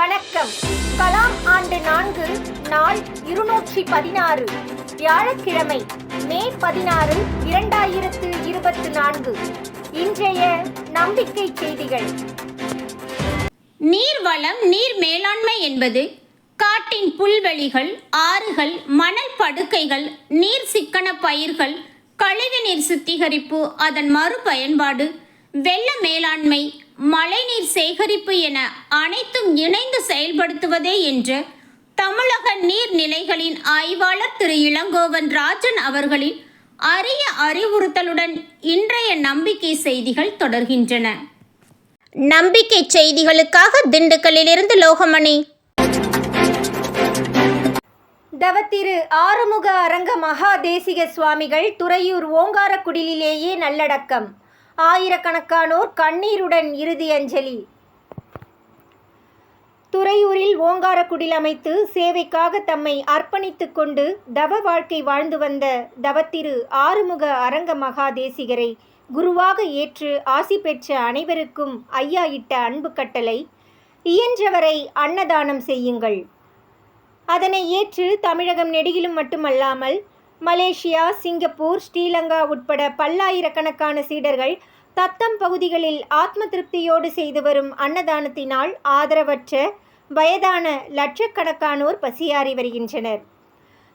வணக்கம். கலாம் ஆண்டு 4 நாள் 216 வியாழக்கிழமை மே 16, 2024. இன்றைய நம்பிக்கை செய்திகள். நீர்வளம் நீர் மேலாண்மை என்பது காட்டின் புல்வெளிகள், ஆறுகள், மணல் படுக்கைகள், நீர் சிக்கன பயிர்கள், கழிவுநீர் சுத்திகரிப்பு, அதன் மறுபயன்பாடு, வெள்ள மேலாண்மை, மழைநீர் சேகரிப்பு என அனைத்தும் இணைந்து செயல்படுத்துவதே என்று தமிழக நீர்நிலைகளின் ஆய்வாளர் திரு இளங்கோவன் ராஜன் அவர்களின் அரிய அறிவுறுத்தலுடன் இன்றைய நம்பிக்கை செய்திகள் தொடர்கின்றன. நம்பிக்கை செய்திகளுக்காக திண்டுக்கல்லிலிருந்து லோகமணி. தவத்திரு ஆறுமுக அரங்க மகாதேசிக சுவாமிகள் துறையூர் ஓங்காரக்குடிலேயே நல்லடக்கம். ஆயிரக்கணக்கானோர் கண்ணீருடன் இறுதி அஞ்சலி. துறையூரில் ஓங்காரக்குடில் அமைத்து சேவைக்காக தம்மை அர்ப்பணித்துக் கொண்டு தவ வாழ்க்கை வாழ்ந்து வந்த தவத்திரு ஆறுமுக அரங்க மகாதேசிகரை குருவாக ஏற்று ஆசி பெற்ற அனைவருக்கும் ஐயா இட்ட அன்பு கட்டளை, இயன்றவரை அன்னதானம் செய்யுங்கள். அதனை ஏற்று தமிழகம் நெடுகிலும் மட்டுமல்லாமல் மலேசியா, சிங்கப்பூர், ஸ்ரீலங்கா உட்பட பல்லாயிரக்கணக்கான சீடர்கள் தத்தம் பகுதிகளில் ஆத்ம திருப்தியோடு செய்து வரும் அன்னதானத்தினால் ஆதரவற்ற வயதான லட்சக்கணக்கானோர் பசியாறி வருகின்றனர்.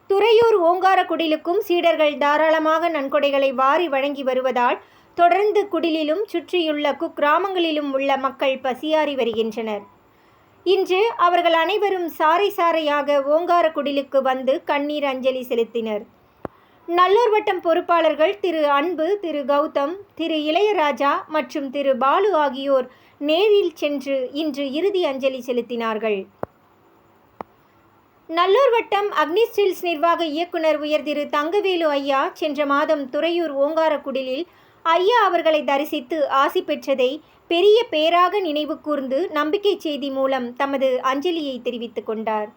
துறையூர் ஓங்காரக்குடிலுக்கும் சீடர்கள் தாராளமாக நன்கொடைகளை வாரி வழங்கி வருவதால் தொடர்ந்து குடிலிலும் சுற்றியுள்ள குக்கிராமங்களிலும் உள்ள மக்கள் பசியாறி வருகின்றனர். இன்று அவர்கள் அனைவரும் சாறை சாறையாக ஓங்காரக்குடிலுக்கு வந்து கண்ணீர் அஞ்சலி செலுத்தினர். நல்லூர் வட்டம் பொறுப்பாளர்கள் திரு அன்பு, திரு கௌதம், திரு இளையராஜா மற்றும் திரு பாலு ஆகியோர் நேரில் சென்று இன்று இறுதி அஞ்சலி செலுத்தினார்கள். நல்லூர் வட்டம் அக்னிஸ்டில்ஸ் நிர்வாக இயக்குனர் உயர் திரு தங்கவேலு ஐயா சென்ற மாதம் துறையூர் ஓங்காரக்குடிலில் ஐயா அவர்களை தரிசித்து ஆசி பெற்றதை பெரிய பேராக நினைவு கூர்ந்து நம்பிக்கை செய்தி மூலம் தமது அஞ்சலியை தெரிவித்துக் கொண்டார்.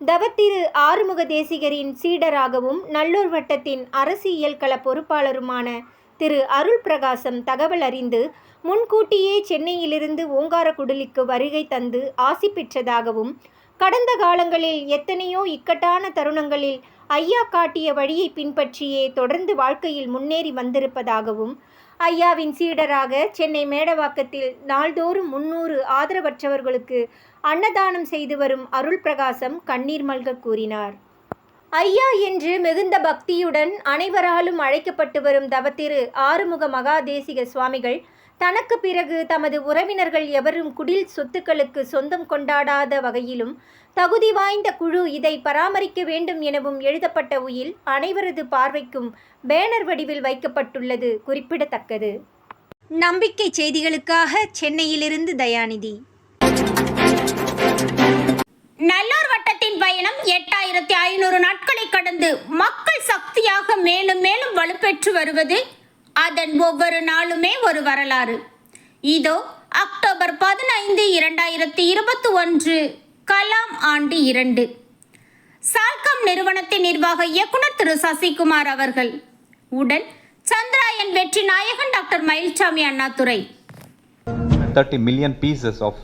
தவத்திரு ஆறுமுக தேசிகரின் சீடராகவும் நல்லூர் வட்டத்தின் அரசியல் கள பொறுப்பாளருமான திரு அருள் பிரகாசம் தகவல் அறிந்து முன்கூட்டியே சென்னையிலிருந்து ஓங்காரக்குடிலுக்கு வருகை தந்து ஆசி பெற்றதாகவும், கடந்த காலங்களில் எத்தனையோ இக்கட்டான தருணங்களில் ஐயா காட்டிய வழியை பின்பற்றியே தொடர்ந்து வாழ்க்கையில் முன்னேறி வந்திருப்பதாகவும், ஐயாவின் சீடராக சென்னை மேடவாக்கத்தில் நாள்தோறும் 300 ஆதரவற்றவர்களுக்கு அன்னதானம் செய்து வரும் அருள் பிரகாசம் கண்ணீர் மல்க கூறினார். ஐயா என்று மிகுந்த பக்தியுடன் அனைவராலும் அழைக்கப்பட்டு வரும் தவத்திரு ஆறுமுக மகாதேசிக சுவாமிகள் தனக்கு பிறகு தமது உறவினர்கள் எவரும் குடில் சொத்துக்களுக்கு சொந்தம் கொண்டாடாத வகையிலும் தகுதி வாய்ந்த குழு இதை பராமரிக்க வேண்டும் எனவும் எழுதப்பட்ட உயில் அனைவரது பார்வைக்கும் பேனர் வடிவில் வைக்கப்பட்டுள்ளது குறிப்பிடத்தக்கது. நம்பிக்கை செய்திகளுக்காக சென்னையிலிருந்து தயாநிதி. நல்லூர் வட்டத்தின் பயணம் 8500 நாட்களை கடந்து மக்கள் சக்தியாக மேலும் மேலும் வலுப்பெற்று வருவது, அதன் ஒவ்வொரு நாளுமே ஒரு வரலாறு. இதோ அக்டோபர் 15, 2021 கலாம் ஆண்டு 2. சால்கம் நிறுவனத்தின் நிர்வாக இயக்குனர் திரு சசிகுமார் அவர்கள் உடன் சந்திராயன் வெற்றி நாயகன் doctor Mayilsamy Annadurai. 30 million pieces of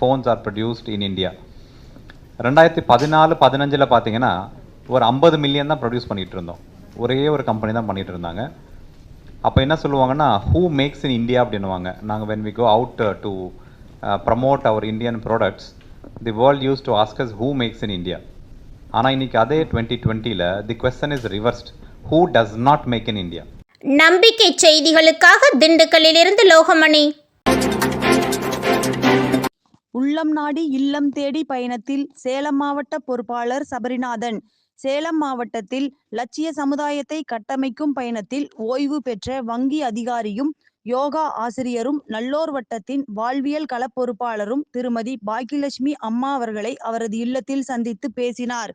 phones are produced in India. 2014-15 பார்த்தீங்கன்னா ஒரு 50 மில்லியன் தான் ப்ரொடியூஸ் பண்ணிகிட்டு இருந்தோம். ஒரே ஒரு கம்பெனி தான் பண்ணிகிட்டு இருந்தாங்க. அப்போ என்ன சொல்லுவாங்கன்னா, ஹூ மேக்ஸ் இன் இந்தியா அப்படின்னுவாங்க. நாங்கள் when we go out to promote our Indian products, the world used to ask us who makes in India. ஆனால் இன்னைக்கு அதே 2020ல the question is reversed, who does not make in India. நம்பிக்கை செய்திகளுக்காக திண்டுக்கல்லிலிருந்து லோகமணி. உள்ளம் நாடி இல்லம் தேடி பயணத்தில் சேலம் மாவட்ட பொறுப்பாளர் சபரிநாதன். சேலம் மாவட்டத்தில் லட்சிய சமுதாயத்தை கட்டமைக்கும் பயணத்தில் ஓய்வு பெற்ற வங்கி அதிகாரியும் யோகா ஆசிரியரும் நல்லூர் வட்டத்தின் வாழ்வியல் கள பொறுப்பாளரும் திருமதி பாக்கியலட்சுமி அம்மா அவர்களை அவரது இல்லத்தில் சந்தித்து பேசினார்.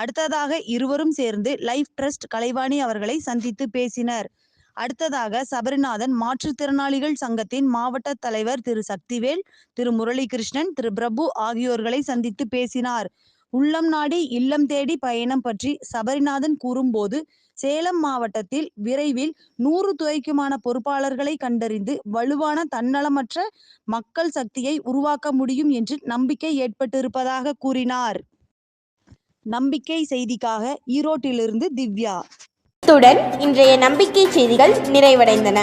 அடுத்ததாக இருவரும் சேர்ந்து லைஃப் ட்ரஸ்ட் கலைவாணி அவர்களை சந்தித்து பேசினர். அடுத்ததாக சபரிநாதன் மாற்றுத்திறனாளிகள் சங்கத்தின் மாவட்ட தலைவர் திரு சக்திவேல், திரு முரளிகிருஷ்ணன், திரு பிரபு ஆகியோர்களை சந்தித்து பேசினார். உள்ளம் நாடி இல்லம் தேடி பயணம் பற்றி சபரிநாதன் கூறும்போது, சேலம் மாவட்டத்தில் விரைவில் 100 துறைக்குமான பொறுப்பாளர்களை கண்டறிந்து வலுவான தன்னலமற்ற மக்கள் சக்தியை உருவாக்க முடியும் என்று நம்பிக்கை ஏற்பட்டிருப்பதாக கூறினார். நம்பிக்கை செய்திக்காக ஈரோட்டிலிருந்து திவ்யா. இத்துடன் இன்றைய நம்பிக்கை செய்திகள் நிறைவடைந்தன.